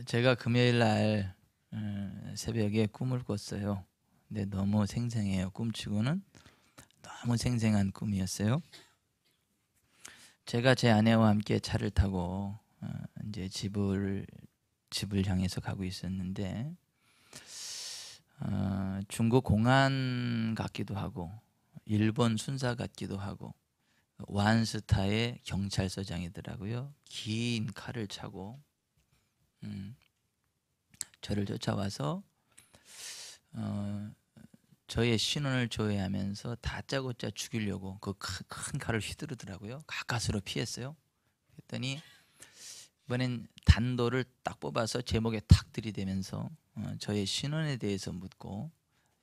제가 금요일 날 새벽에 꿈을 꿨어요. 근데 너무 생생해요. 꿈치고는 너무 생생한 꿈이었어요. 제가 제 아내와 함께 차를 타고 이제 집을 향해서 가고 있었는데 중국 공안 같기도 하고 일본 순사 같기도 하고 완스타의 경찰서장이더라고요. 긴 칼을 차고 저를 쫓아와서 저의 신원을 조회하면서 다짜고짜 죽이려고 그 큰 칼을 휘두르더라고요. 가까스로 피했어요. 그랬더니 이번엔 단도를 딱 뽑아서 제 목에 탁 들이대면서 저의 신원에 대해서 묻고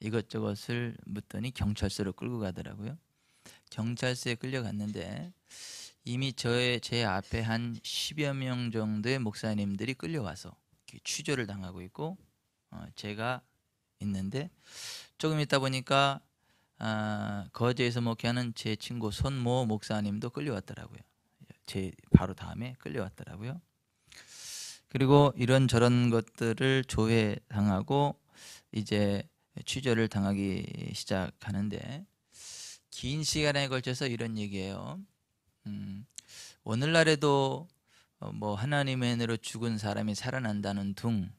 이것저것을 묻더니 경찰서로 끌고 가더라고요. 경찰서에 끌려갔는데 이미 제 앞에 한 10여 명 정도의 목사님들이 끌려와서 취조를 당하고 있고 제가 있는데 조금 있다 보니까 거제에서 목회하는 제 친구 손모 목사님도 끌려왔더라고요. 제 바로 다음에 끌려왔더라고요. 그리고 이런저런 것들을 조회당하고 이제 취조를 당하기 시작하는데 긴 시간에 걸쳐서 이런 얘기예요. 오늘날에도 뭐 하나님의 은혜로 죽은 사람이 살아난다는 둥,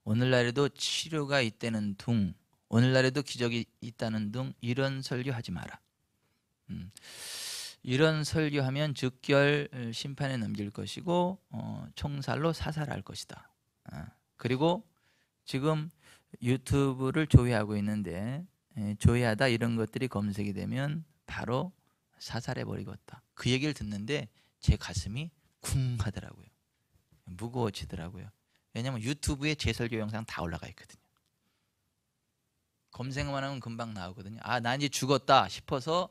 오늘날에도 치료가 있다는 둥, 오늘날에도 기적이 있다는 둥, 이런 설교하지 마라. 이런 설교하면 즉결 심판에 넘길 것이고 총살로 사살할 것이다. 그리고 지금 유튜브를 조회하고 있는데 조회하다 이런 것들이 검색이 되면 바로 사살해 버리겠다. 그 얘기를 듣는데 제 가슴이 쿵 하더라고요. 무거워지더라고요. 왜냐하면 유튜브에 제 설교 영상 다 올라가 있거든요. 검색만 하면 금방 나오거든요. 나 이제 죽었다 싶어서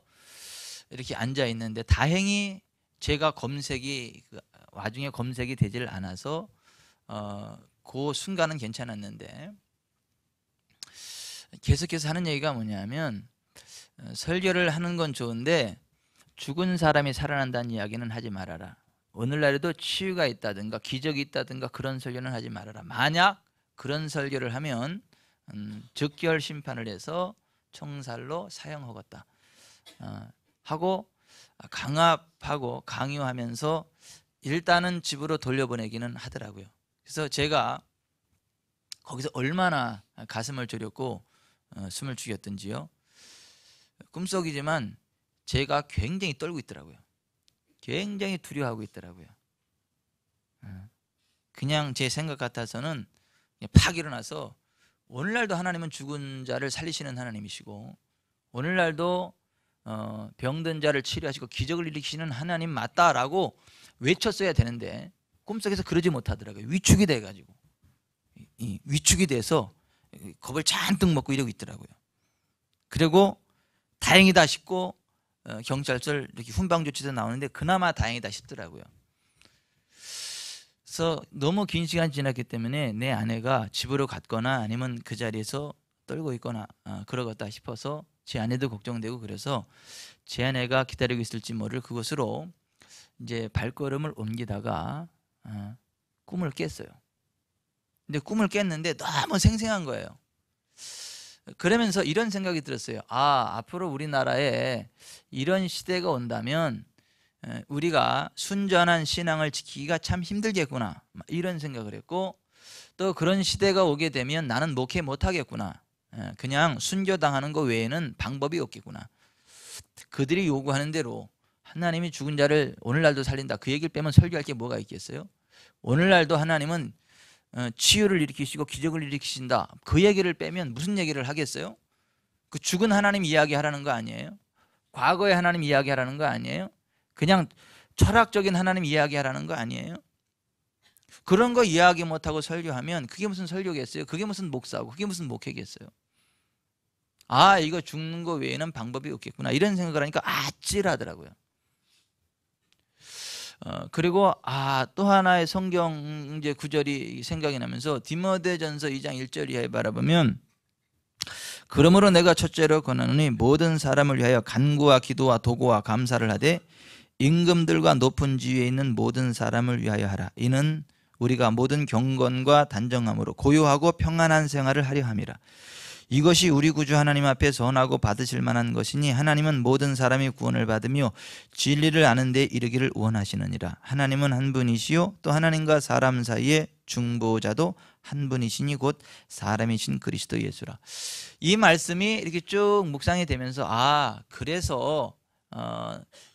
이렇게 앉아 있는데 다행히 제가 와중에 검색이 되질 않아서 그 순간은 괜찮았는데 계속해서 하는 얘기가 뭐냐면 설교를 하는 건 좋은데 죽은 사람이 살아난다는 이야기는 하지 말아라. 오늘날에도 치유가 있다든가 기적이 있다든가 그런 설교는 하지 말아라. 만약 그런 설교를 하면 즉결 심판을 해서 총살로 사형하겠다 하고 강압하고 강요하면서 일단은 집으로 돌려보내기는 하더라고요. 그래서 제가 거기서 얼마나 가슴을 졸였고 숨을 죽였던지요. 꿈속이지만 제가 굉장히 떨고 있더라고요. 굉장히 두려워하고 있더라고요. 그냥 제 생각 같아서는 팍 일어나서 오늘날도 하나님은 죽은 자를 살리시는 하나님이시고 오늘날도 병든 자를 치료하시고 기적을 일으키시는 하나님 맞다라고 외쳤어야 되는데 꿈속에서 그러지 못하더라고요. 위축이 돼가지고 위축이 돼서 겁을 잔뜩 먹고 이러고 있더라고요. 그리고 다행이다 싶고 경찰서를 이렇게 훈방조치도 나오는데 그나마 다행이다 싶더라고요. 그래서 너무 긴 시간이 지났기 때문에 내 아내가 집으로 갔거나 아니면 그 자리에서 떨고 있거나 그러겠다 싶어서 제 아내도 걱정되고 그래서 제 아내가 기다리고 있을지 모를 그곳으로 이제 발걸음을 옮기다가 꿈을 깼어요. 근데 꿈을 깼는데 너무 생생한 거예요. 그러면서 이런 생각이 들었어요. 앞으로 우리나라에 이런 시대가 온다면 우리가 순전한 신앙을 지키기가 참 힘들겠구나 이런 생각을 했고 또 그런 시대가 오게 되면 나는 목회 못하겠구나. 그냥 순교당하는 거 외에는 방법이 없겠구나. 그들이 요구하는 대로 하나님이 죽은 자를 오늘날도 살린다. 그 얘기를 빼면 설교할 게 뭐가 있겠어요? 오늘날도 하나님은 치유를 일으키시고 기적을 일으키신다. 그 얘기를 빼면 무슨 얘기를 하겠어요? 그 죽은 하나님 이야기하라는 거 아니에요? 과거의 하나님 이야기하라는 거 아니에요? 그냥 철학적인 하나님 이야기하라는 거 아니에요? 그런 거 이야기 못하고 설교하면 그게 무슨 설교겠어요? 그게 무슨 목사고 그게 무슨 목회겠어요? 이거 죽는 거 외에는 방법이 없겠구나 이런 생각을 하니까 아찔하더라고요. 그리고 또 하나의 성경 이제 구절이 생각이 나면서 디모데전서 2장 1절 이하에 바라보면 그러므로 내가 첫째로 권하노니 모든 사람을 위하여 간구와 기도와 도구와 감사를 하되 임금들과 높은 지위에 있는 모든 사람을 위하여 하라. 이는 우리가 모든 경건과 단정함으로 고요하고 평안한 생활을 하려 함이라. 이것이 우리 구주 하나님 앞에 선하고 받으실 만한 것이니 하나님은 모든 사람이 구원을 받으며 진리를 아는 데 이르기를 원하시느니라. 하나님은 한 분이시요 또 하나님과 사람 사이에 중보자도 한 분이시니 곧 사람이신 그리스도 예수라. 이 말씀이 이렇게 쭉 묵상이 되면서 그래서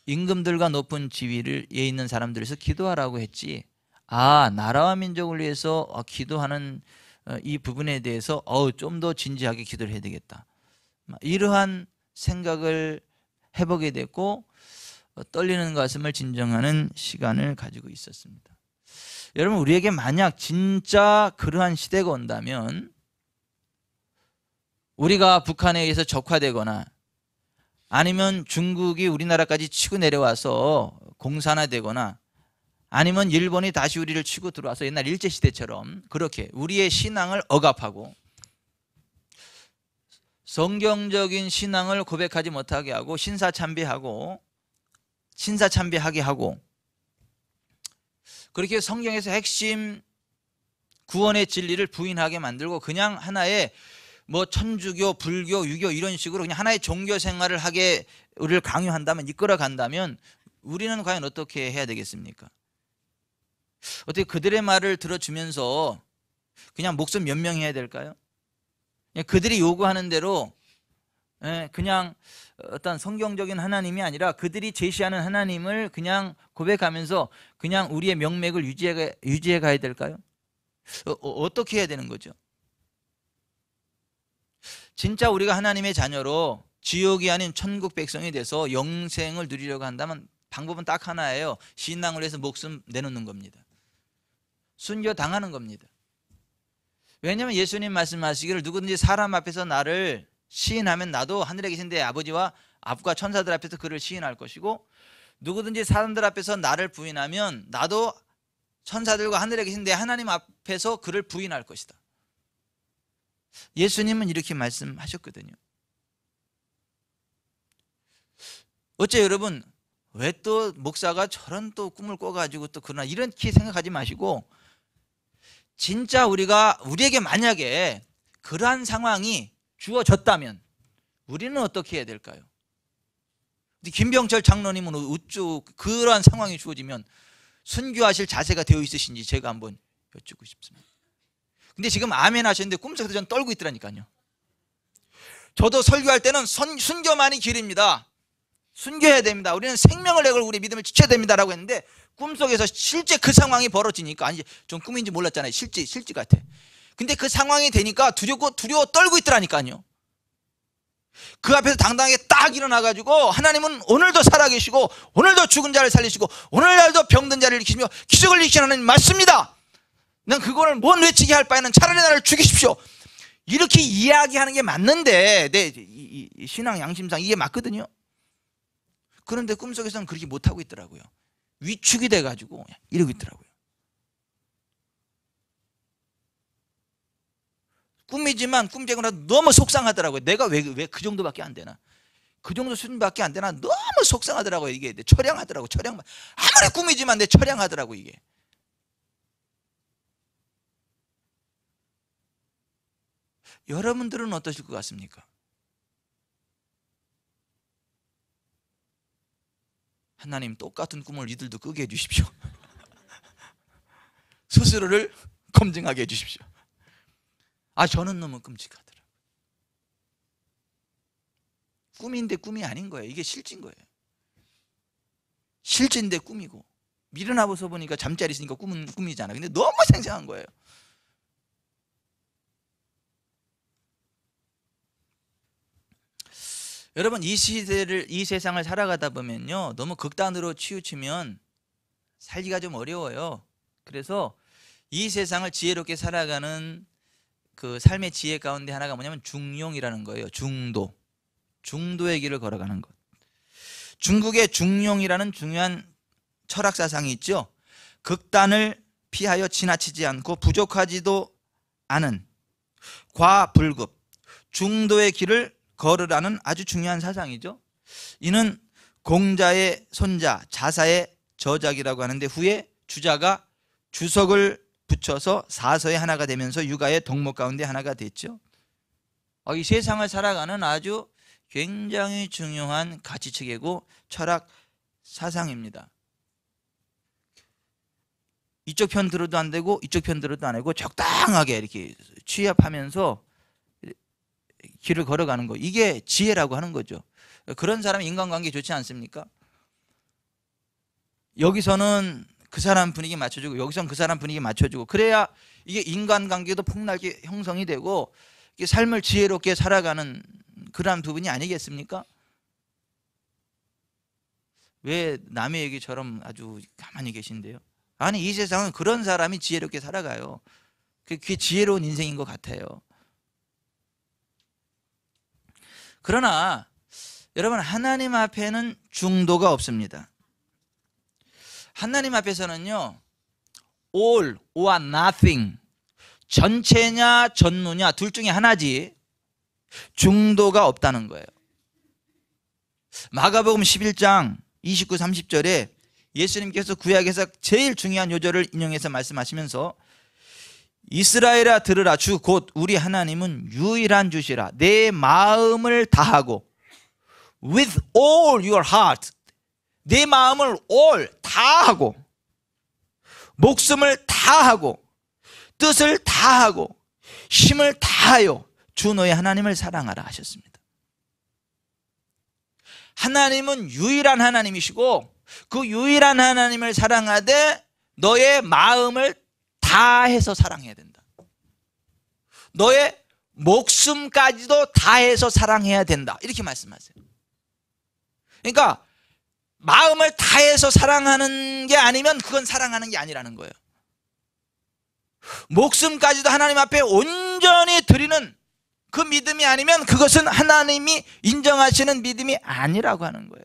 임금들과 높은 지위에 있는 사람들에서 기도하라고 했지, 나라와 민족을 위해서 기도하는 이 부분에 대해서 좀 더 진지하게 기도를 해야 되겠다, 이러한 생각을 해보게 됐고 떨리는 가슴을 진정하는 시간을 가지고 있었습니다. 여러분, 우리에게 만약 진짜 그러한 시대가 온다면 우리가 북한에 의해서 적화되거나 아니면 중국이 우리나라까지 치고 내려와서 공산화되거나 아니면 일본이 다시 우리를 치고 들어와서 옛날 일제시대처럼 그렇게 우리의 신앙을 억압하고 성경적인 신앙을 고백하지 못하게 하고 신사참배하게 하고 그렇게 성경에서 핵심 구원의 진리를 부인하게 만들고 그냥 하나의 천주교, 불교, 유교 이런 식으로 그냥 하나의 종교 생활을 하게 우리를 강요한다면, 이끌어 간다면 우리는 과연 어떻게 해야 되겠습니까? 어떻게 그들의 말을 들어주면서 그냥 목숨 연명해야 될까요? 그들이 요구하는 대로 그냥 어떤 성경적인 하나님이 아니라 그들이 제시하는 하나님을 그냥 고백하면서 그냥 우리의 명맥을 유지해 가야 될까요? 어떻게 해야 되는 거죠? 진짜 우리가 하나님의 자녀로 지옥이 아닌 천국 백성이 돼서 영생을 누리려고 한다면 방법은 딱 하나예요. 신앙을 위해서 목숨 내놓는 겁니다. 순교 당하는 겁니다. 왜냐하면 예수님 말씀하시기를 누구든지 사람 앞에서 나를 시인하면 나도 하늘에 계신 내 아버지와 앞과 천사들 앞에서 그를 시인할 것이고, 누구든지 사람들 앞에서 나를 부인하면 나도 천사들과 하늘에 계신 내 하나님 앞에서 그를 부인할 것이다. 예수님은 이렇게 말씀하셨거든요. 어째 여러분, 왜 또 목사가 저런 또 꿈을 꿔가지고 또 그러나 이렇게 생각하지 마시고, 진짜 우리에게 만약에 그러한 상황이 주어졌다면 우리는 어떻게 해야 될까요? 김병철 장로님은 어쩌 그러한 상황이 주어지면 순교하실 자세가 되어 있으신지 제가 한번 여쭙고 싶습니다. 근데 지금 아멘 하셨는데 꿈속에서 전 떨고 있더라니까요. 저도 설교할 때는 순교만이 길입니다. 순교해야 됩니다. 우리는 생명을 내걸고 우리 믿음을 지켜야 됩니다라고 했는데 꿈속에서 실제 그 상황이 벌어지니까, 아니 전 꿈인지 몰랐잖아요. 실제 같아. 근데 그 상황이 되니까 두려워 떨고 있더라니까요. 그 앞에서 당당하게 딱 일어나가지고 하나님은 오늘도 살아계시고 오늘도 죽은 자를 살리시고 오늘날도 병든 자를 일으키시며 기적을 일으키시는 하나님 맞습니다. 난 그거를 못 외치게 할 바에는 차라리 나를 죽이십시오. 이렇게 이야기하는 게 맞는데 내 신앙 양심상 이게 맞거든요. 그런데 꿈속에서는 그렇게 못하고 있더라고요. 위축이 돼가지고 이러고 있더라고요. 꿈이지만 꿈깨고 나서 너무 속상하더라고요. 내가 왜 그 정도밖에 안 되나? 그 정도 수준밖에 안 되나? 너무 속상하더라고요. 이게 처량하더라고요. 아무리 꿈이지만 내 처량하더라고요. 이게. 여러분들은 어떠실 것 같습니까? 하나님, 똑같은 꿈을 이들도 꾸게 해주십시오. 스스로를 검증하게 해주십시오. 저는 너무 끔찍하더라고요. 꿈인데 꿈이 아닌 거예요. 이게 실제인 거예요. 실제인데 꿈이고, 일어나서 보니까 잠자리 있으니까 꿈은 꿈이잖아. 근데 너무 생생한 거예요. 여러분, 이 세상을 살아가다 보면요, 너무 극단으로 치우치면 살기가 좀 어려워요. 그래서 이 세상을 지혜롭게 살아가는 그 삶의 지혜 가운데 하나가 뭐냐면 중용이라는 거예요. 중도의 길을 걸어가는 것. 중국의 중용이라는 중요한 철학 사상이 있죠. 극단을 피하여 지나치지 않고 부족하지도 않은 과불급, 중도의 길을 걸으라는 아주 중요한 사상이죠. 이는 공자의 손자, 자사의 저작이라고 하는데 후에 주자가 주석을 붙여서 사서의 하나가 되면서 육아의 덕목 가운데 하나가 됐죠. 이 세상을 살아가는 아주 굉장히 중요한 가치체계고 철학 사상입니다. 이쪽 편 들어도 안 되고 이쪽 편 들어도 안 되고 적당하게 이렇게 취합하면서 길을 걸어가는 거, 이게 지혜라고 하는 거죠. 그런 사람이 인간관계 좋지 않습니까? 여기서는 그 사람 분위기 맞춰주고 여기서는 그 사람 분위기 맞춰주고, 그래야 이게 인간관계도 폭넓게 형성이 되고 삶을 지혜롭게 살아가는 그러한 부분이 아니겠습니까? 왜 남의 얘기처럼 아주 가만히 계신데요? 아니, 이 세상은 그런 사람이 지혜롭게 살아가요. 그게 지혜로운 인생인 것 같아요. 그러나 여러분, 하나님 앞에는 중도가 없습니다. 하나님 앞에서는요, all or nothing, 전체냐 전무냐 둘 중에 하나지 중도가 없다는 거예요. 마가복음 11장 29, 30절에 예수님께서 구약에서 제일 중요한 요절을 인용해서 말씀하시면서 이스라엘아 들으라, 주 곧 우리 하나님은 유일한 주시라. 내 마음을 다하고 with all your heart, 내 마음을 all 다하고 목숨을 다하고 뜻을 다하고 힘을 다하여 주 너의 하나님을 사랑하라 하셨습니다. 하나님은 유일한 하나님이시고 그 유일한 하나님을 사랑하되 너의 마음을 다해서 사랑해야 된다. 너의 목숨까지도 다해서 사랑해야 된다. 이렇게 말씀하세요. 그러니까 마음을 다해서 사랑하는 게 아니면 그건 사랑하는 게 아니라는 거예요. 목숨까지도 하나님 앞에 온전히 드리는 그 믿음이 아니면 그것은 하나님이 인정하시는 믿음이 아니라고 하는 거예요.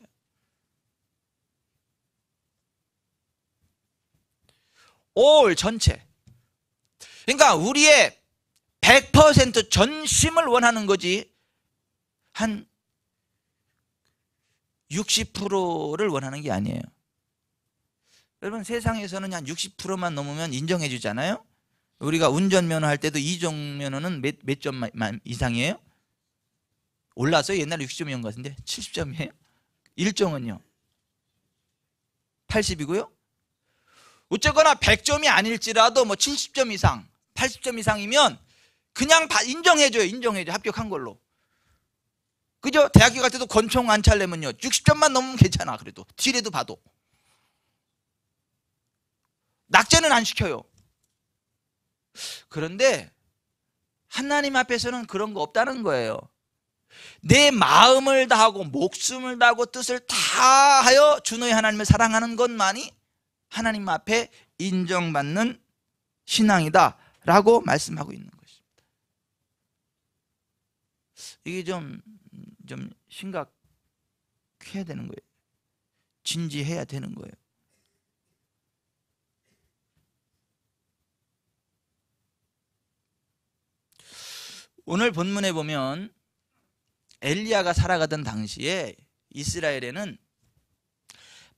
all, 전체. 그러니까 우리의 100% 전심을 원하는 거지 한 60%를 원하는 게 아니에요. 여러분, 세상에서는 한 60%만 넘으면 인정해 주잖아요. 우리가 운전면허 할 때도 이종면허는 몇 점 이상이에요? 올라서 옛날에 60점이었던 것 같은데 70점이에요? 1종은요? 80이고요? 어쨌거나 100점이 아닐지라도 뭐 70점 이상, 80점 이상이면 그냥 인정해줘요. 인정해줘. 합격한 걸로. 그죠? 대학교 갈 때도 권총 안 찰려면요 60점만 넘으면 괜찮아. 그래도 뒤에도 봐도 낙제는 안 시켜요. 그런데 하나님 앞에서는 그런 거 없다는 거예요. 내 마음을 다하고 목숨을 다하고 뜻을 다하여 주 너의 하나님을 사랑하는 것만이 하나님 앞에 인정받는 신앙이다 라고 말씀하고 있는 것입니다. 이게 좀 심각해야 되는 거예요. 진지해야 되는 거예요. 오늘 본문에 보면 엘리야가 살아가던 당시에 이스라엘에는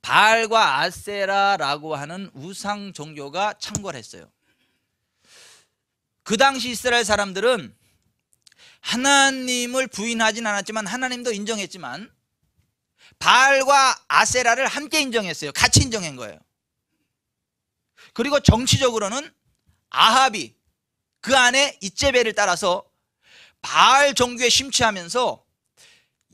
바알과 아세라라고 하는 우상 종교가 창궐했어요. 그 당시 이스라엘 사람들은 하나님을 부인하진 않았지만 하나님도 인정했지만 바알과 아세라를 함께 인정했어요. 같이 인정한 거예요. 그리고 정치적으로는 아합이 그 안에 이제벨을 따라서 바알 종교에 심취하면서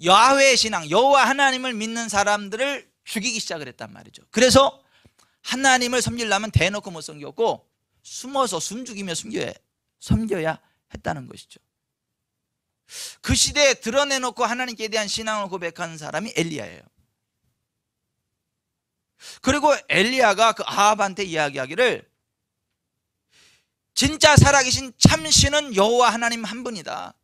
야훼 신앙, 여호와 하나님을 믿는 사람들을 죽이기 시작을 했단 말이죠. 그래서 하나님을 섬기려면 대놓고 못 섬겼고 숨어서 숨죽이며 섬겨야 했다는 것이죠. 그 시대에 드러내놓고 하나님께 대한 신앙을 고백한 사람이 엘리야예요. 그리고 엘리야가 그 아합한테 이야기하기를 진짜 살아계신 참신은 여호와 하나님 한 분이다.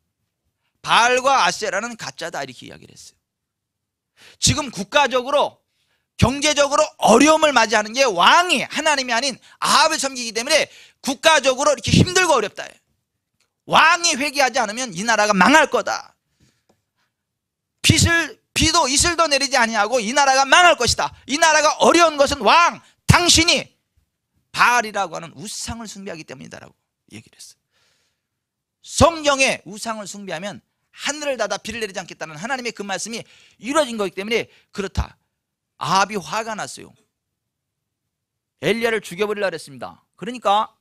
바알과 아세라는 가짜다. 이렇게 이야기를 했어요. 지금 국가적으로 경제적으로 어려움을 맞이하는 게 왕이 하나님이 아닌 아합을 섬기기 때문에 국가적으로 이렇게 힘들고 어렵다. 왕이 회개하지 않으면 이 나라가 망할 거다. 비도 이슬도 내리지 아니하고 이 나라가 망할 것이다. 이 나라가 어려운 것은 왕 당신이 바알이라고 하는 우상을 숭배하기 때문이다라고 얘기를 했어요. 성경에 우상을 숭배하면 하늘을 닫아 비를 내리지 않겠다는 하나님의 그 말씀이 이루어진 거기 때문에 그렇다. 아합이 화가 났어요. 엘리야를 죽여버리려고 했습니다. 그러니까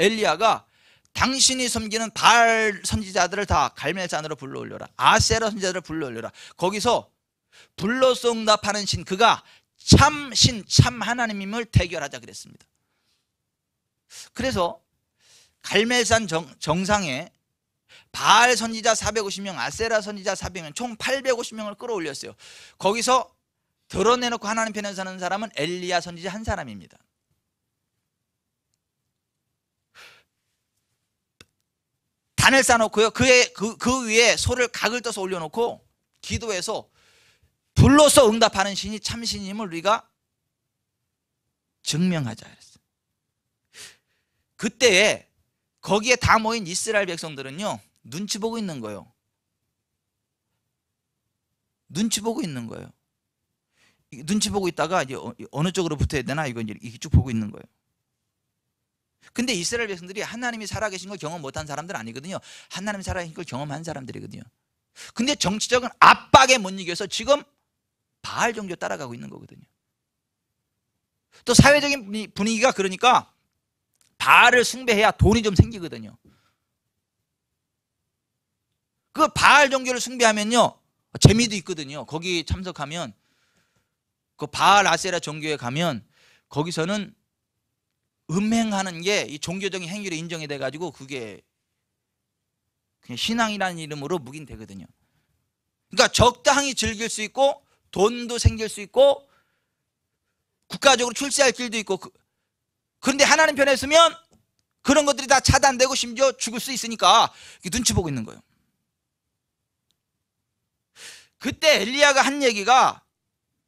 엘리야가 당신이 섬기는 바알 선지자들을 다 갈멜산으로 불러올려라. 아세라 선지자들을 불러올려라. 거기서 불러서 응답하는 신, 그가 참 신, 참 하나님임을 대결하자 그랬습니다. 그래서 갈멜산 정상에 바알 선지자 450명, 아세라 선지자 400명, 총 850명을 끌어올렸어요. 거기서 드러내놓고 하나님 편에 서는 사람은 엘리야 선지자 한 사람입니다. 단을 쌓아놓고요, 그 위에 소를 각을 떠서 올려놓고 기도해서 불로서 응답하는 신이 참신임을 우리가 증명하자 그랬어요. 그때에 거기에 다 모인 이스라엘 백성들은요, 눈치 보고 있는 거예요. 눈치 보고 있는 거예요. 눈치 보고 있다가 이제 어느 쪽으로 붙어야 되나 이거 이렇게 쭉 보고 있는 거예요. 근데 이스라엘 백성들이 하나님이 살아계신 걸 경험 못한 사람들 아니거든요. 하나님이 살아계신 걸 경험한 사람들이거든요. 근데 정치적인 압박에 못 이겨서 지금 바알 종교 따라가고 있는 거거든요. 또 사회적인 분위기가 그러니까 바알을 숭배해야 돈이 좀 생기거든요. 그 바알 종교를 숭배하면요, 재미도 있거든요. 거기 참석하면, 그 바알 아세라 종교에 가면 거기서는 음행하는 게 이 종교적인 행위로 인정이 돼가지고 그게 그냥 신앙이라는 이름으로 묵인되거든요. 그러니까 적당히 즐길 수 있고 돈도 생길 수 있고 국가적으로 출세할 길도 있고, 그런데 하나님 편에 서면 그런 것들이 다 차단되고 심지어 죽을 수 있으니까 눈치 보고 있는 거예요. 그때 엘리야가 한 얘기가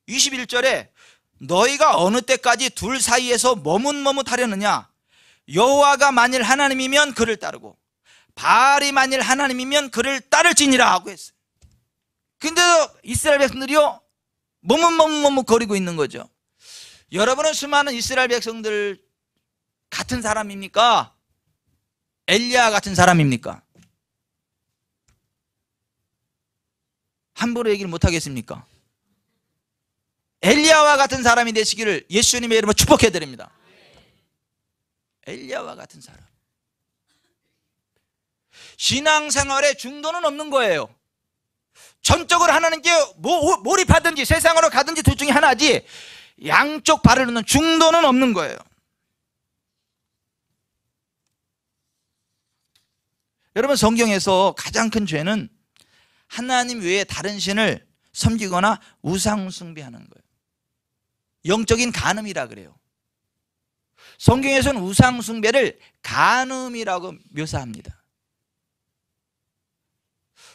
21절에 너희가 어느 때까지 둘 사이에서 머뭇머뭇하려느냐, 여호와가 만일 하나님이면 그를 따르고 바알이 만일 하나님이면 그를 따를지니라 하고 했어요. 근데 이스라엘 백성들이요, 머뭇머뭇 거리고 있는 거죠. 여러분은 수많은 이스라엘 백성들 같은 사람입니까? 엘리야 같은 사람입니까? 함부로 얘기를 못하겠습니까? 엘리야와 같은 사람이 되시기를 예수님의 이름으로 축복해드립니다. 엘리야와 같은 사람. 신앙생활에 중도는 없는 거예요. 전적으로 하나님께 몰입하든지 세상으로 가든지 둘 중에 하나지, 양쪽 발을 놓는 중도는 없는 거예요. 여러분, 성경에서 가장 큰 죄는 하나님 외에 다른 신을 섬기거나 우상 숭배하는 거예요. 영적인 간음이라 그래요. 성경에서는 우상 숭배를 간음이라고 묘사합니다.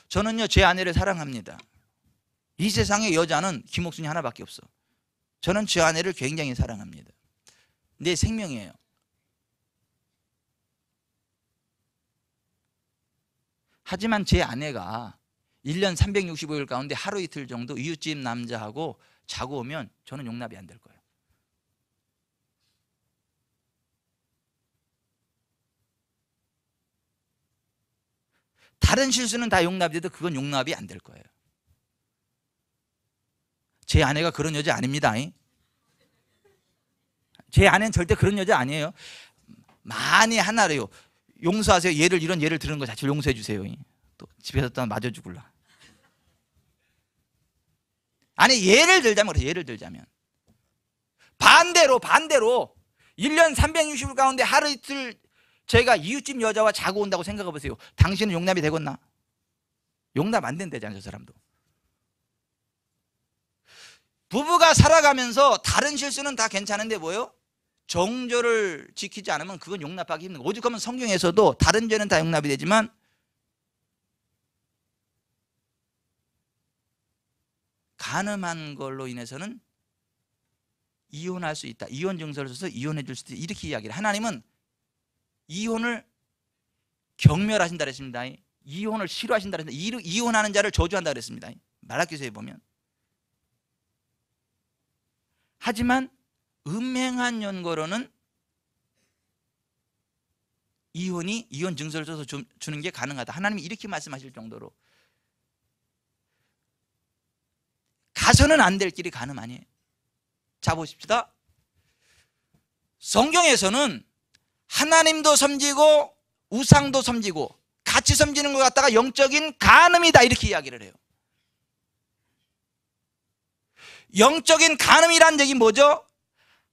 저는요, 제 아내를 사랑합니다. 이 세상에 여자는 김옥순이 하나밖에 없어. 저는 제 아내를 굉장히 사랑합니다. 내 생명이에요. 하지만 제 아내가 1년 365일 가운데 하루 이틀 정도 이웃집 남자하고 자고 오면 저는 용납이 안 될 거예요. 다른 실수는 다 용납이 돼도 그건 용납이 안 될 거예요. 제 아내가 그런 여자 아닙니다. 제 아내는 절대 그런 여자 아니에요. 많이 하나래요. 용서하세요. 이런 예를 들은 거 자체를 용서해 주세요. 또 집에서 또 맞아 죽을라. 아니, 예를 들자면 그래요. 예를 들자면 반대로 1년 360일 가운데 하루 이틀 제가 이웃집 여자와 자고 온다고 생각해 보세요. 당신은 용납이 되겠나? 용납 안 된다잖아요, 저 사람도. 부부가 살아가면서 다른 실수는 다 괜찮은데 뭐요? 정조를 지키지 않으면 그건 용납하기 힘든 거예요. 오죽하면 성경에서도 다른 죄는 다 용납이 되지만 간음한 걸로 인해서는 이혼할 수 있다. 이혼 증서를 써서 이혼해 줄 수도 있다. 이렇게 이야기를. 하나님은 이혼을 경멸하신다 그랬습니다. 이혼을 싫어하신다 그랬습니다. 이혼하는 자를 저주한다 그랬습니다. 말라기서에 보면. 하지만 음행한 연고로는 이혼 증서를 써서 주는 게 가능하다. 하나님이 이렇게 말씀하실 정도로 가서는 안 될 길이 가늠 아니에요. 자, 보십시다. 성경에서는 하나님도 섬기고 우상도 섬기고 같이 섬기는 것 갖다가 영적인 간음이다 이렇게 이야기를 해요. 영적인 간음이란 얘기 뭐죠?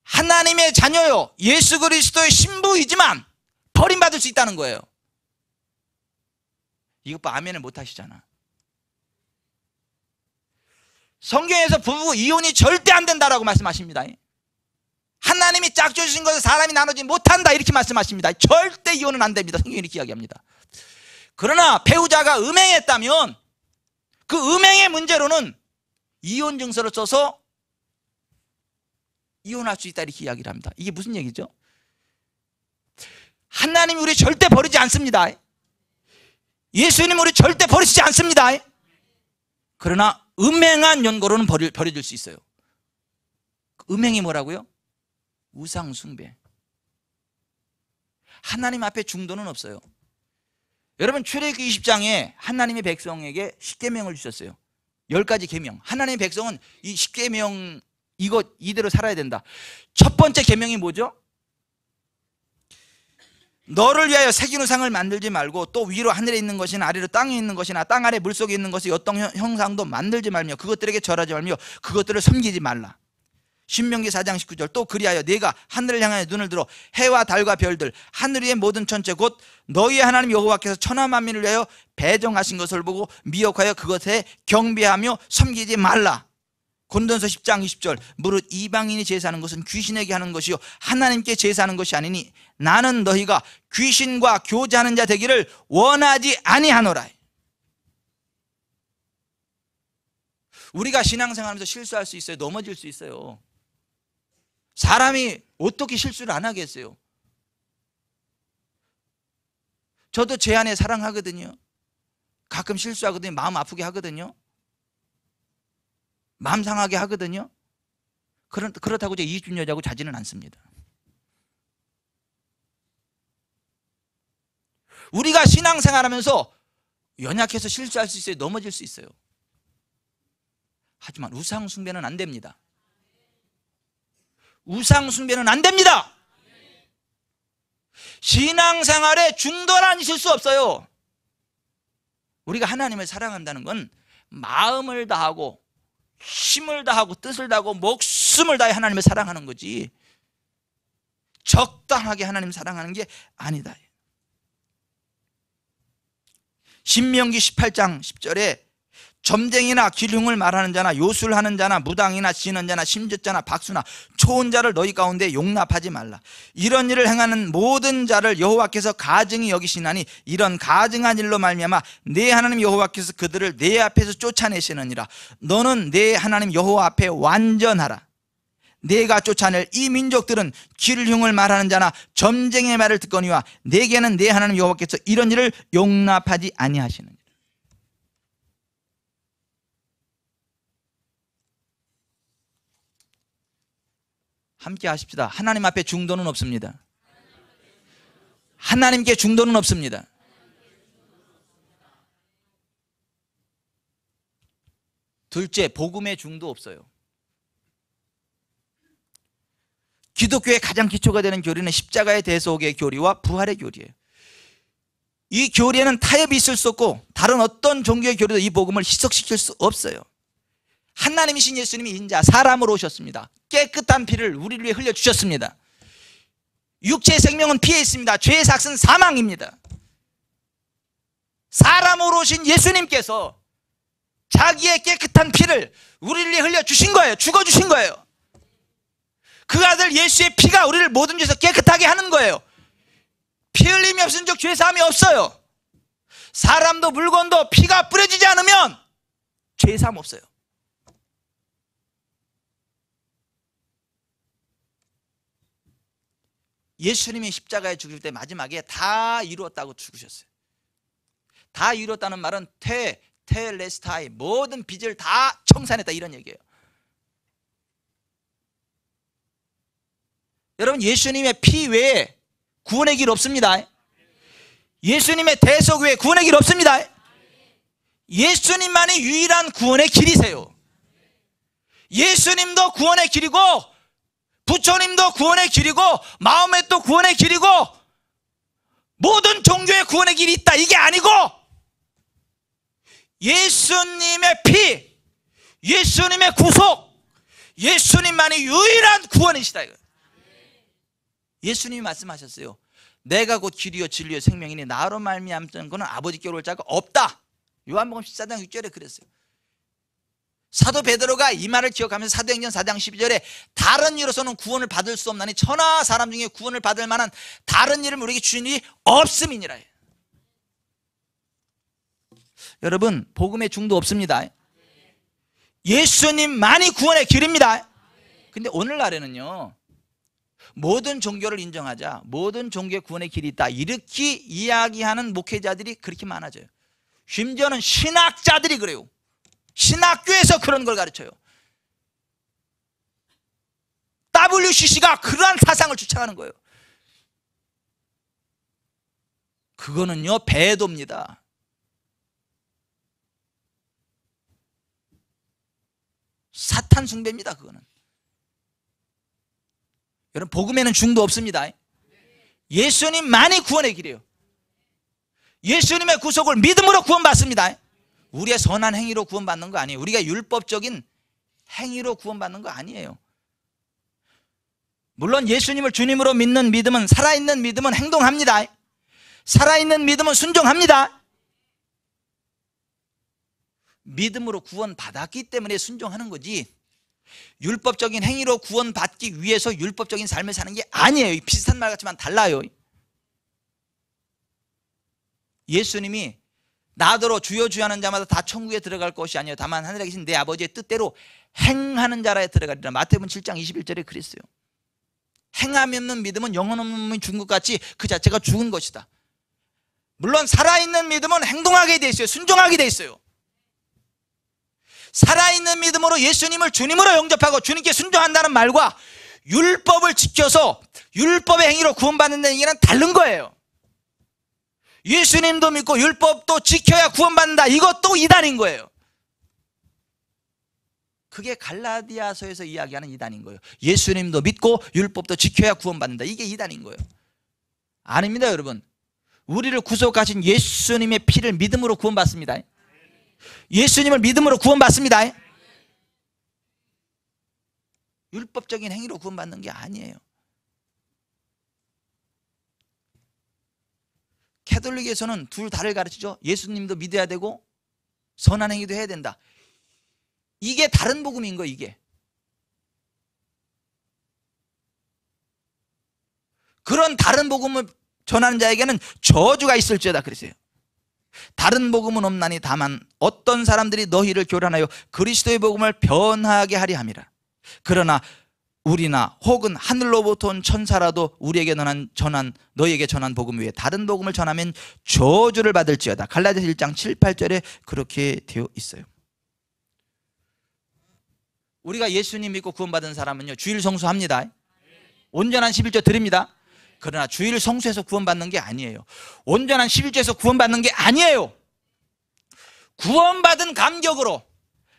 하나님의 자녀요, 예수 그리스도의 신부이지만 버림받을 수 있다는 거예요. 이것 봐, 아멘을 못 하시잖아. 성경에서 부부 이혼이 절대 안 된다라고 말씀하십니다. 하나님이 짝져 주신 것을 사람이 나누지 못한다 이렇게 말씀하십니다. 절대 이혼은 안 됩니다. 성경이 이렇게 이야기합니다. 그러나 배우자가 음행했다면 그 음행의 문제로는 이혼 증서를 써서 이혼할 수 있다 이렇게 이야기를 합니다. 이게 무슨 얘기죠? 하나님이 우리 절대 버리지 않습니다. 예수님 우리 절대 버리시지 않습니다. 그러나 음행한 연고로는 버려질 수 있어요. 음행이 뭐라고요? 우상 숭배. 하나님 앞에 중도는 없어요. 여러분, 출애굽기 20장에 하나님의 백성에게 10계명을 주셨어요. 10가지 계명. 하나님의 백성은 이 10계명 이거 이대로 살아야 된다. 첫 번째 계명이 뭐죠? 너를 위하여 새긴 우상을 만들지 말고 또 위로 하늘에 있는 것이나 아래로 땅에 있는 것이나 땅 아래 물속에 있는 것이 어떤 형상도 만들지 말며 그것들에게 절하지 말며 그것들을 섬기지 말라. 신명기 4장 19절 또 그리하여 네가 하늘을 향하여 눈을 들어 해와 달과 별들 하늘 위의 모든 천체 곧 너희의 하나님 여호와께서 천하 만민을 위하여 배정하신 것을 보고 미혹하여 그것에 경배하며 섬기지 말라. 고린도전서 10장 20절 무릇 이방인이 제사하는 것은 귀신에게 하는 것이요 하나님께 제사하는 것이 아니니 나는 너희가 귀신과 교제하는 자 되기를 원하지 아니하노라. 우리가 신앙생활하면서 실수할 수 있어요. 넘어질 수 있어요. 사람이 어떻게 실수를 안 하겠어요? 저도 제 아내 사랑하거든요. 가끔 실수하거든요. 마음 아프게 하거든요. 마음 상하게 하거든요. 그렇다고 제가 20준 여자하고 자지는 않습니다. 우리가 신앙생활하면서 연약해서 실수할 수 있어요. 넘어질 수 있어요. 하지만 우상 숭배는 안 됩니다. 우상 숭배는 안 됩니다. 신앙생활에 중도는 있을 수 없어요. 우리가 하나님을 사랑한다는 건 마음을 다하고 힘을 다하고 뜻을 다하고 목숨을 다해 하나님을 사랑하는 거지 적당하게 하나님 사랑하는 게 아니다. 신명기 18장 10절에 점쟁이나 기륭을 말하는 자나 요술하는 자나 무당이나 지는 자나 심젓자나 박수나 초혼자를 너희 가운데 용납하지 말라. 이런 일을 행하는 모든 자를 여호와께서 가증히 여기시나니 이런 가증한 일로 말미암아 내 하나님 여호와께서 그들을 내 앞에서 쫓아내시느니라. 너는 내 하나님 여호와 앞에 완전하라. 내가 쫓아낼 이 민족들은 기륭을 말하는 자나 점쟁이의 말을 듣거니와 내게는 내 하나님 여호와께서 이런 일을 용납하지 아니하시느니라. 함께 하십시다. 하나님 앞에 중도는 없습니다. 하나님께 중도는 없습니다. 둘째, 복음의 중도 없어요. 기독교의 가장 기초가 되는 교리는 십자가의 대속의 교리와 부활의 교리예요. 이 교리에는 타협이 있을 수 없고 다른 어떤 종교의 교리도 이 복음을 희석시킬 수 없어요. 하나님이신 예수님이 인자 사람으로 오셨습니다. 깨끗한 피를 우리를 위해 흘려주셨습니다. 육체의 생명은 피에 있습니다. 죄의 삭은 사망입니다. 사람으로 오신 예수님께서 자기의 깨끗한 피를 우리를 위해 흘려주신 거예요. 죽어주신 거예요. 그 아들 예수의 피가 우리를 모든 죄에서 깨끗하게 하는 거예요. 피 흘림이 없은 적 죄사함이 없어요. 사람도 물건도 피가 뿌려지지 않으면 죄사함 없어요. 예수님이 십자가에 죽을 때 마지막에 다 이루었다고 죽으셨어요. 다 이루었다는 말은 테레스타이 모든 빚을 다 청산했다 이런 얘기예요. 여러분, 예수님의 피 외에 구원의 길 없습니다. 예수님의 대속 외에 구원의 길 없습니다. 예수님만이 유일한 구원의 길이세요. 예수님도 구원의 길이고 부처님도 구원의 길이고 마음의 또 구원의 길이고 모든 종교의 구원의 길이 있다, 이게 아니고 예수님의 피, 예수님의 구속, 예수님만이 유일한 구원이시다. 예수님이 말씀하셨어요. 내가 곧 길이요 진리요 생명이니 나로 말미암는 것은 아버지께로 올 자가 없다. 요한복음 14장 6절에 그랬어요. 사도 베드로가 이 말을 기억하면서 사도행전 4장 12절에 다른 이로서는 구원을 받을 수 없나니 천하 사람 중에 구원을 받을 만한 다른 이름을 우리에게 주신 일이 없음이니라. 여러분, 복음의 중도 없습니다. 예수님만이 구원의 길입니다. 근데 오늘날에는요, 모든 종교를 인정하자, 모든 종교의 구원의 길이 있다, 이렇게 이야기하는 목회자들이 그렇게 많아져요. 심지어는 신학자들이 그래요. 신학교에서 그런 걸 가르쳐요. WCC가 그러한 사상을 주창하는 거예요. 그거는요, 배도입니다. 사탄 숭배입니다. 그거는. 여러분, 복음에는 중도 없습니다. 예수님만이 구원의 길이에요. 예수님의 구속을 믿음으로 구원받습니다. 우리의 선한 행위로 구원받는 거 아니에요. 우리가 율법적인 행위로 구원받는 거 아니에요. 물론 예수님을 주님으로 믿는 믿음은, 살아있는 믿음은 행동합니다. 살아있는 믿음은 순종합니다. 믿음으로 구원받았기 때문에 순종하는 거지, 율법적인 행위로 구원받기 위해서 율법적인 삶을 사는 게 아니에요. 비슷한 말 같지만 달라요. 예수님이 나더러 주여 주여 하는 자마다 다 천국에 들어갈 것이 아니요 다만 하늘에 계신 내 아버지의 뜻대로 행하는 자라에 들어가리라. 마태복음 7장 21절에 그랬어요. 행함이 없는 믿음은 영혼 없는 몸이 죽은 것 같이 그 자체가 죽은 것이다. 물론 살아있는 믿음은 행동하게 돼 있어요. 순종하게 돼 있어요. 살아있는 믿음으로 예수님을 주님으로 영접하고 주님께 순종한다는 말과 율법을 지켜서 율법의 행위로 구원받는다는 얘기는 다른 거예요. 예수님도 믿고 율법도 지켜야 구원받는다, 이것도 이단인 거예요. 그게 갈라디아서에서 이야기하는 이단인 거예요. 예수님도 믿고 율법도 지켜야 구원받는다, 이게 이단인 거예요. 아닙니다. 여러분, 우리를 구속하신 예수님의 피를 믿음으로 구원받습니다. 예수님을 믿음으로 구원받습니다. 율법적인 행위로 구원받는 게 아니에요. 캐톨릭에서는 둘 다를 가르치죠. 예수님도 믿어야 되고 선한 행위도 해야 된다. 이게 다른 복음인 거예요. 이게 그런 다른 복음을 전하는 자에게는 저주가 있을지어다 그랬어요. 다른 복음은 없나니 다만 어떤 사람들이 너희를 교란하여 그리스도의 복음을 변하게 하리 함이라. 그러나 우리나 혹은 하늘로부터 온 천사라도 우리에게 너희에게 전한 복음 외에 다른 복음을 전하면 저주를 받을지어다. 갈라디아서 1장 7, 8절에 그렇게 되어 있어요. 우리가 예수님 믿고 구원받은 사람은요, 주일 성수합니다. 온전한 11조 드립니다. 그러나 주일 성수해서 구원받는 게 아니에요. 온전한 11조에서 구원받는 게 아니에요. 구원받은 감격으로,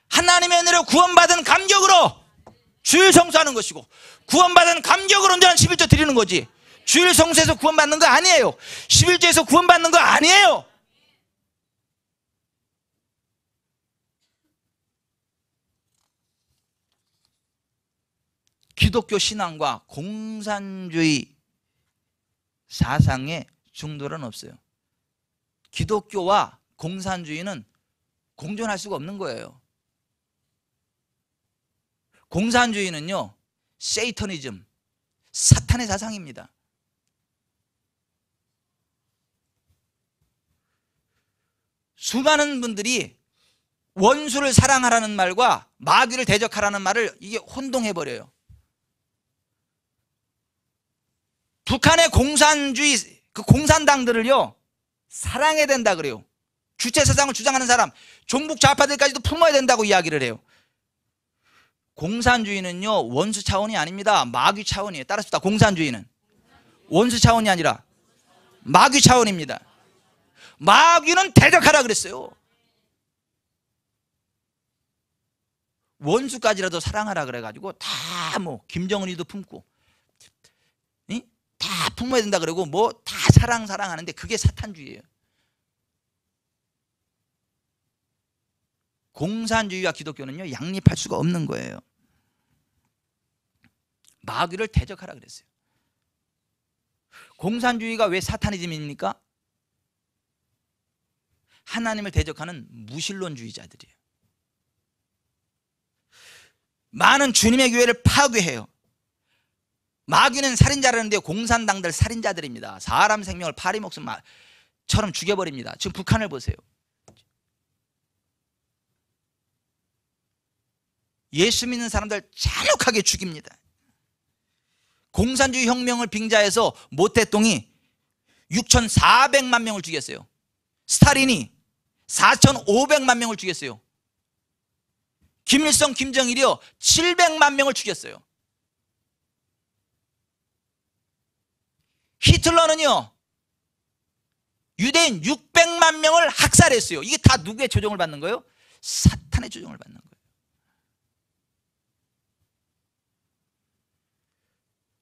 하나님의 은혜로 구원받은 감격으로 주일 성수하는 것이고, 구원받은 감격으로 온전한 11조 드리는 거지, 주일 성수해서 구원받는 거 아니에요. 11조에서 구원받는 거 아니에요. 기독교 신앙과 공산주의 사상에 중도는 없어요. 기독교와 공산주의는 공존할 수가 없는 거예요. 공산주의는요, 세이터니즘, 사탄의 사상입니다. 수많은 분들이 원수를 사랑하라는 말과 마귀를 대적하라는 말을 이게 혼동해버려요. 북한의 공산주의, 그 공산당들을요, 사랑해야 된다 그래요. 주체사상을 주장하는 사람, 종북 좌파들까지도 품어야 된다고 이야기를 해요. 공산주의는요, 원수 차원이 아닙니다. 마귀 차원이에요. 따라서 공산주의는 원수 차원이 아니라 마귀 차원입니다. 마귀는 대적하라 그랬어요. 원수까지라도 사랑하라 그래가지고 다 뭐 김정은이도 품고 다 품어야 된다 그러고 뭐 다 사랑하는데 그게 사탄주의예요. 공산주의와 기독교는요 양립할 수가 없는 거예요. 마귀를 대적하라 그랬어요. 공산주의가 왜 사타니즘입니까? 하나님을 대적하는 무신론주의자들이에요. 많은 주님의 교회를 파괴해요. 마귀는 살인자라는데 공산당들 살인자들입니다. 사람 생명을 파리 목숨처럼 죽여버립니다. 지금 북한을 보세요. 예수 믿는 사람들 잔혹하게 죽입니다. 공산주의 혁명을 빙자해서 모태똥이 6,400만 명을 죽였어요. 스탈린이 4,500만 명을 죽였어요. 김일성, 김정일이요 700만 명을 죽였어요. 히틀러는요 유대인 600만 명을 학살했어요. 이게 다 누구의 조종을 받는 거예요? 사탄의 조종을 받는 거예요.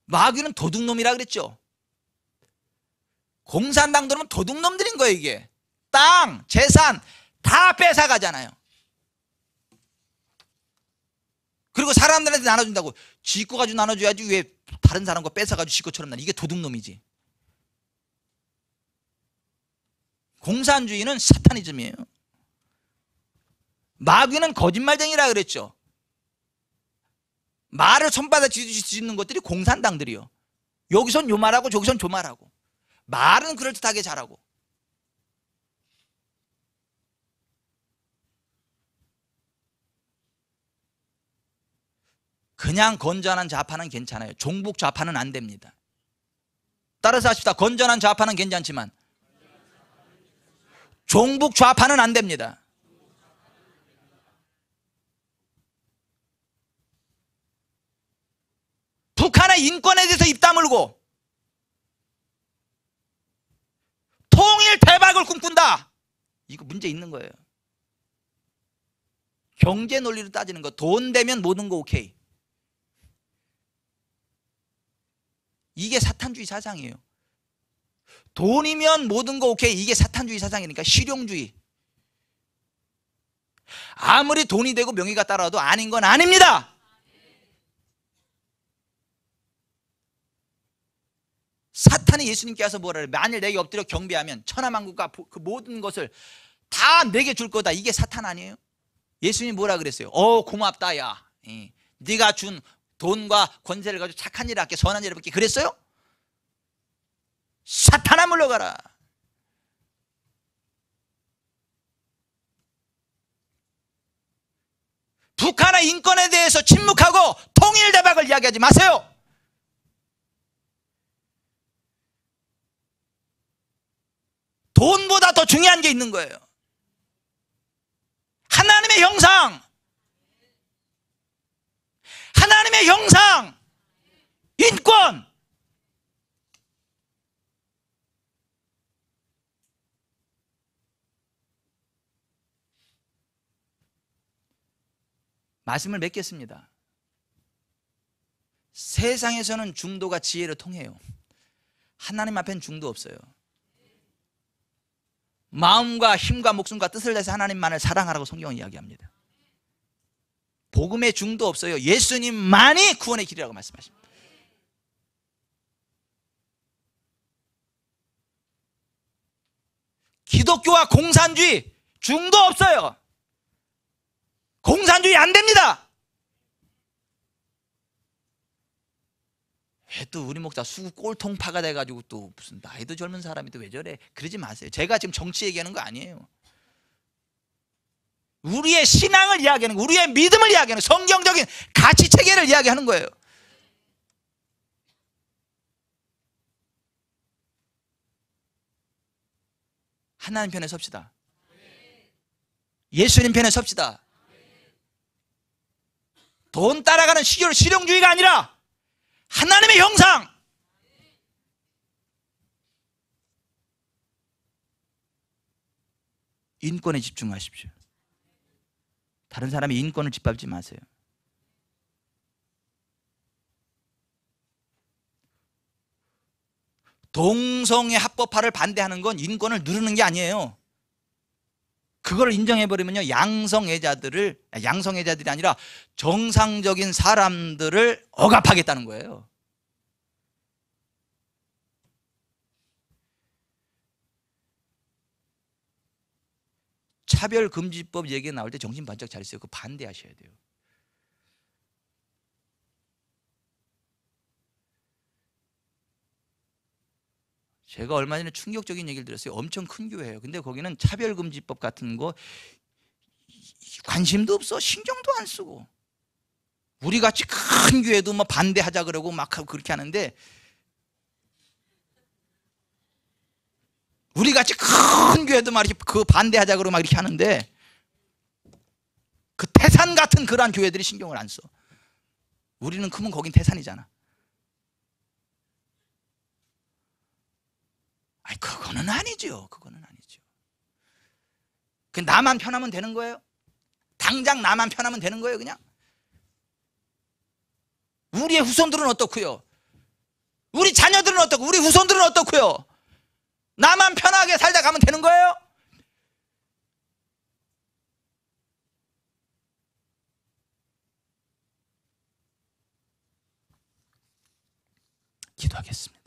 마귀는 도둑놈이라 그랬죠. 공산당들은 도둑놈들인 거예요. 이게 땅, 재산 다 뺏어가잖아요. 그리고 사람들한테 나눠준다고. 지 거 가지고 나눠줘야지 왜 다른 사람 거 뺏어가지고 지 것처럼 나눠. 이게 도둑놈이지. 공산주의는 사타니즘이에요. 마귀는 거짓말쟁이라 그랬죠. 말을 손바닥 뒤집는 것들이 공산당들이요. 여기선 요 말하고 저기선 저 말하고. 말은 그럴듯하게 잘하고. 그냥 건전한 좌파는 괜찮아요. 종북 좌파는 안 됩니다. 따라서 하십시다. 건전한 좌파는 괜찮지만 종북 좌파는 안 됩니다. 북한의 인권에 대해서 입 다물고 통일 대박을 꿈꾼다. 이거 문제 있는 거예요. 경제 논리로 따지는 거. 돈 되면 모든 거 오케이. 이게 사탄주의 사상이에요. 돈이면 모든 거 오케이. 이게 사탄주의 사상이니까 실용주의. 아무리 돈이 되고 명예가 따라와도 아닌 건 아닙니다. 사탄이 예수님께 와서 뭐라 그래? 만일 내게 엎드려 경배하면 천하만국과 그 모든 것을 다 내게 줄 거다. 이게 사탄 아니에요? 예수님이 뭐라 그랬어요? 고맙다 야. 네가 준 돈과 권세를 가지고 착한 일을 할게, 선한 일을 할게. 그랬어요? 사탄아 물러가라. 북한의 인권에 대해서 침묵하고 통일 대박을 이야기하지 마세요. 돈보다 더 중요한 게 있는 거예요. 하나님의 형상, 하나님의 형상, 인권. 말씀을 맺겠습니다. 세상에서는 중도가 지혜를 통해요. 하나님 앞엔 중도 없어요. 마음과 힘과 목숨과 뜻을 내서 하나님만을 사랑하라고 성경은 이야기합니다. 복음에 중도 없어요. 예수님만이 구원의 길이라고 말씀하십니다. 기독교와 공산주의 중도 없어요. 공산주의 안 됩니다. 또 우리 목사 수구 꼴통파가 돼가지고 또 무슨 나이도 젊은 사람이 또 왜 저래? 그러지 마세요. 제가 지금 정치 얘기하는 거 아니에요. 우리의 신앙을 이야기하는 거, 우리의 믿음을 이야기하는 성경적인 가치 체계를 이야기하는 거예요. 하나님 편에 섭시다. 예수님 편에 섭시다. 돈 따라가는 실용주의가 아니라 하나님의 형상. 인권에 집중하십시오. 다른 사람의 인권을 짓밟지 마세요. 동성애 합법화를 반대하는 건 인권을 누르는 게 아니에요. 그걸 인정해버리면요, 양성애자들이 아니라 정상적인 사람들을 억압하겠다는 거예요. 차별금지법 얘기가 나올 때 정신 바짝 차리세요. 그거 반대하셔야 돼요. 제가 얼마 전에 충격적인 얘기를 들었어요. 엄청 큰 교회예요. 근데 거기는 차별금지법 같은 거 관심도 없어. 신경도 안 쓰고. 우리 같이 큰 교회도 뭐 반대하자 그러고 막 그렇게 하는데, 우리 같이 큰 교회도 말이지 그 반대하자 그러고 막 이렇게 하는데, 그 태산 같은 그러한 교회들이 신경을 안 써. 우리는 크면 거긴 태산이잖아. 아니, 그거는 아니죠. 그거는 아니죠. 그 나만 편하면 되는 거예요? 당장 나만 편하면 되는 거예요, 그냥? 우리의 후손들은 어떻고요? 우리 자녀들은 어떻고? 우리 후손들은 어떻고요? 나만 편하게 살다 가면 되는 거예요? 기도하겠습니다.